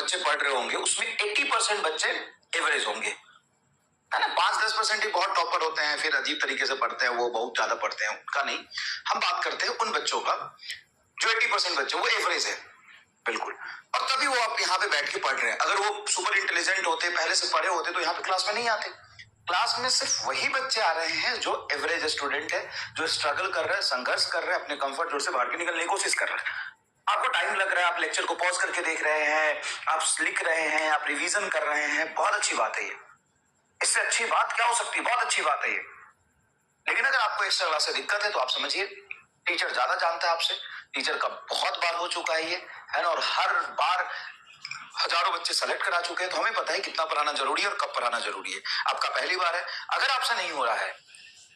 बच्चे पढ़ रहे होंगे उसमें 80% बच्चे एवरेज होंगे, है ना। 5-10% ही बहुत टॉपर होते हैं, फिर अजीब तरीके से पढ़ते हैं, वो बहुत ज्यादा पढ़ते हैं, उनका नहीं। हम बात करते हैं उन बच्चों का जो 80% बच्चे वो एवरेज है, बिल्कुल। और तभी वो आप यहाँ पे बैठ के पढ़ रहे हैं। अगर वो सुपर इंटेलिजेंट होते, पहले से पढ़े होते, तो यहाँ पे क्लास में नहीं आते। क्लास में सिर्फ वही बच्चे आ रहे हैं जो एवरेज स्टूडेंट है, जो स्ट्रगल कर रहे हैं, संघर्ष कर रहे हैं, अपने कंफर्ट जोन से बाहर के निकलने की कोशिश कर रहे हैं। आपको टाइम लग रहा है, आप लेक्चर को पॉज करके देख रहे हैं, आप लिख रहे हैं, आप रिवीजन कर रहे हैं, बहुत अच्छी बात है ये। इससे अच्छी बात क्या हो सकती है? बहुत अच्छी बात है ये। लेकिन अगर आपको एक्स्ट्रा क्लास से दिक्कत है तो आप समझिए टीचर ज्यादा जानता है आपसे, टीचर का बहुत बार हो चुका है ये, है ना। और हर बार हजारों बच्चे सेलेक्ट करा चुके हैं, तो हमें पता है कितना पढ़ाना जरूरी है और कब पढ़ाना जरूरी है। आपका पहली बार है, अगर आपसे नहीं हो रहा है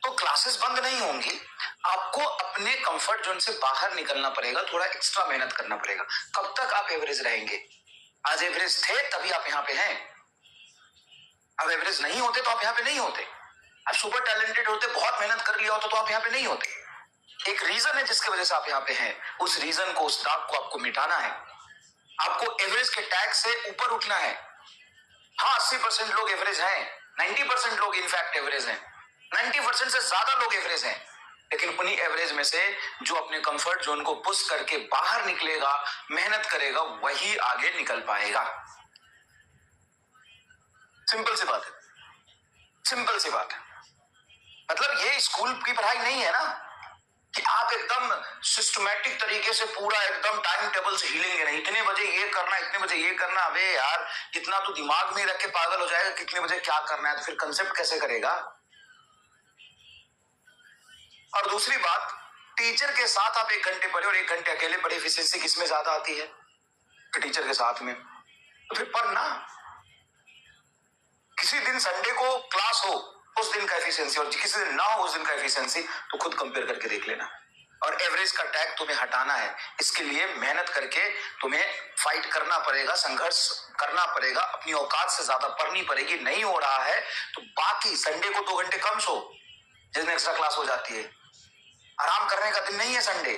तो क्लासेस बंद नहीं होंगी, आपको अपने कंफर्ट जोन से बाहर निकलना पड़ेगा, थोड़ा एक्स्ट्रा मेहनत करना पड़ेगा। कब तक आप एवरेज रहेंगे? आज एवरेज थे तभी आप यहाँ पे हैं, अब एवरेज नहीं होते तो आप यहाँ पे नहीं होते। आप सुपर टैलेंटेड होते, बहुत मेहनत कर लिया होता तो आप यहाँ पे नहीं होते। एक रीजन है जिसकी वजह से आप यहाँ पे हैं, उस रीजन को, उस दाग को आपको मिटाना है। आपको एवरेज के टैग से ऊपर उठना है। हाँ, 80% लोग एवरेज हैं, 90% लोग इनफैक्ट एवरेज हैं, 90% से ज्यादा लोग एवरेज हैं। लेकिन उन्हीं एवरेज में से जो अपने कंफर्ट जोन को पुश करके बाहर निकलेगा, मेहनत करेगा, वही आगे निकल पाएगा। सिंपल सी बात है, सिंपल सी बात है। मतलब ये स्कूल की पढ़ाई नहीं है ना कि आप एकदम सिस्टमैटिक तरीके से पूरा एकदम टाइम टेबल से हिलेंगे नहीं, इतने बजे ये करना, इतने बजे ये करना। अबे यार, इतना तो दिमाग में रख के पागल हो जाएगा कितने बजे क्या करना है, तो फिर कंसेप्ट कैसे करेगा। और दूसरी बात, टीचर के साथ आप 1 घंटे पढ़े और 1 घंटे अकेले पढ़े, एफिशिएंसी किसमें ज्यादा आती है? टीचर के साथ में। तो फिर पढ़ना, किसी दिन संडे को क्लास हो उस दिन का एफिशिएंसी और किसी दिन ना हो उस दिन का एफिशिएंसी, तो खुद कंपेयर करके देख लेना। और एवरेज का टैग तुम्हें हटाना है, इसके लिए मेहनत करके तुम्हें फाइट करना पड़ेगा, संघर्ष करना पड़ेगा, अपनी औकात से ज्यादा पढ़नी पड़ेगी। नहीं हो रहा है तो बाकी संडे को 2 घंटे कम सो, जिस दिन एक्स्ट्रा क्लास हो जाती है। आराम करने का दिन नहीं है संडे,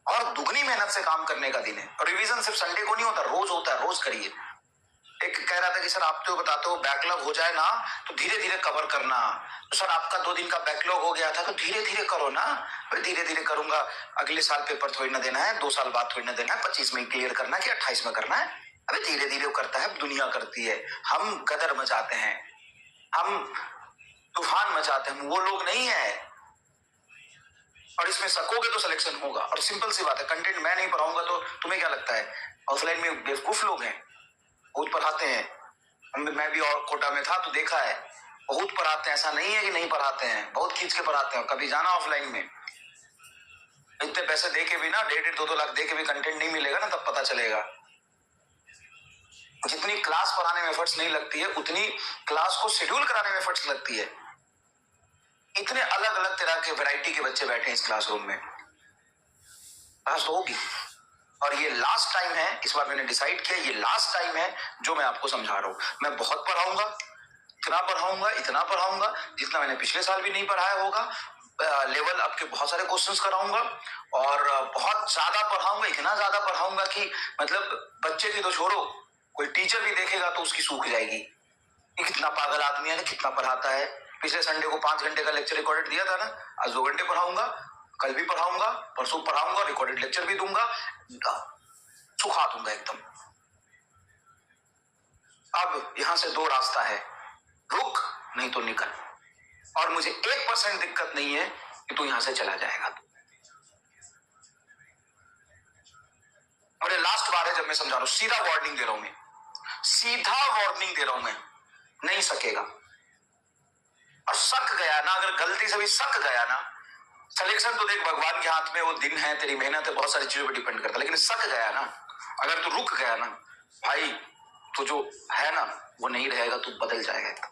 और दुगनी मेहनत से काम करने का दिन है। और रिवीजन सिर्फ संडे को नहीं होता, रोज होता है, रोज करिए। एक कह रहा था कि सर आप तो बताते हो बैकलॉग हो जाए ना तो धीरे धीरे कवर करना। तो सर आपका 2 दिन का बैकलॉग हो गया था तो धीरे धीरे करो ना। धीरे धीरे करूंगा, अगले साल पेपर थोड़ी ना देना है, 2 साल बाद थोड़ी ना देना है, 25 में क्लियर करना है कि 28 में करना है। अबे धीरे धीरे करता है, दुनिया करती है। हम गदर मचाते हैं, हम तूफान मचाते हैं, वो लोग नहीं है। और इसमें सकोगे तो सिलेक्शन होगा। और सिंपल सी बात है, कंटेंट मैं नहीं पढ़ाऊंगा तो तुम्हें क्या लगता है ऑफलाइन में बेवकूफ लोग हैं, बहुत पढ़ाते हैं। मैं भी और कोटा में था तो देखा है, बहुत पढ़ाते हैं, ऐसा नहीं है कि नहीं पढ़ाते हैं, बहुत खींच के पढ़ाते हैं। कभी जाना ऑफलाइन में, इतने पैसे दे के भी ना, 1.5-2 लाख दे के भी कंटेंट नहीं मिलेगा ना, तब पता चलेगा। जितनी क्लास पढ़ाने में एफर्ट्स नहीं लगती है, उतनी क्लास को शेड्यूल कराने में एफर्ट्स लगती है। इतने अलग अलग तरह के वैरायटी के बच्चे बैठे हैं इस क्लासरूम में, क्लास होगी। और ये लास्ट टाइम है, इस बार मैंने डिसाइड किया ये लास्ट टाइम है जो मैं आपको समझा रहा हूं। मैं बहुत पढ़ाऊंगा, इतना पढ़ाऊंगा, इतना पढ़ाऊंगा जितना मैंने पिछले साल भी नहीं पढ़ाया होगा। लेवल अप के बहुत सारे क्वेश्चंस कराऊंगा और बहुत ज्यादा पढ़ाऊंगा, इतना ज्यादा पढ़ाऊंगा कि मतलब बच्चे की तो छोड़ो, कोई टीचर भी देखेगा तो उसकी सूख जाएगी कि कितना पागल आदमी है, कितना पढ़ाता है। पिछले संडे को 5 घंटे का लेक्चर रिकॉर्डेड दिया था ना, आज 2 घंटे पढ़ाऊंगा, कल भी पढ़ाऊंगा, परसों पढ़ाऊंगा, रिकॉर्डेड लेक्चर भी दूंगा, सुखा दूंगा एकदम। अब यहां से 2 रास्ता है, रुक नहीं तो निकल। और मुझे 1% दिक्कत नहीं है कि तू यहां से चला जाएगा। और ये लास्ट बार है जब मैं समझा रहा हूं, सीधा वार्निंग दे रहा हूं, मैं सीधा वार्निंग दे रहा हूं, मैं नहीं सकेगा। और सक गया ना, अगर गलती से भी सक गया ना, सिलेक्शन तो देख भगवान के हाथ में, वो दिन है, तेरी मेहनत है, बहुत सारी चीजों पर डिपेंड करता है। लेकिन सक गया ना, अगर तू रुक गया ना भाई, तो जो है ना वो नहीं रहेगा, तू बदल जाएगा।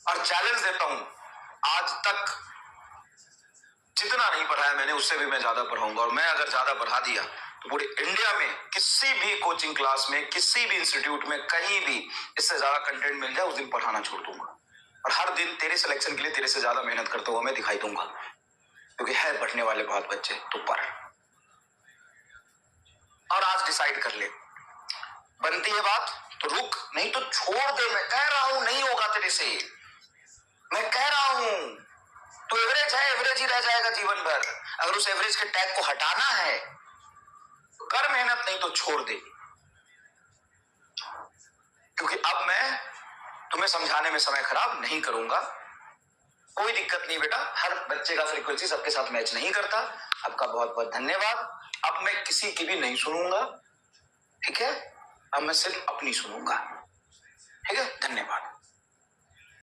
और चैलेंज देता हूं, आज तक जितना नहीं पढ़ाया मैंने, उससे भी मैं ज्यादा पढ़ाऊंगा। और मैं अगर ज्यादा पढ़ा दिया तो पूरे इंडिया में किसी भी कोचिंग क्लास में, किसी भी इंस्टीट्यूट में, कहीं भी इससे ज्यादा कंटेंट मिल जाए, उस दिन पढ़ाना छोड़ दूंगा। और हर दिन तेरे सिलेक्शन के लिए तेरे से ज्यादा मेहनत करता हुआ मैं दिखाई दूंगा, क्योंकि है पढ़ने वाले बहुत बच्चे, तो पढ़। डिसाइड कर ले। बनती है बात तो रुक, नहीं तो छोड़ दे। मैं कह रहा हूं नहीं होगा तेरे से, मैं कह रहा हूं। तो एवरेज है, एवरेज ही रह जाएगा जीवन भर। अगर उस एवरेज के टैग को हटाना है तो कर मेहनत, नहीं तो छोड़ दे। क्योंकि अब मैं तुम्हें समझाने में समय खराब नहीं करूंगा। कोई दिक्कत नहीं बेटा, हर बच्चे का फ्रीक्वेंसी सबके साथ मैच नहीं करता। आपका बहुत बहुत धन्यवाद। अब मैं किसी की भी नहीं सुनूंगा, ठीक है? अब मैं सिर्फ अपनी सुनूंगा, ठीक है? धन्यवाद।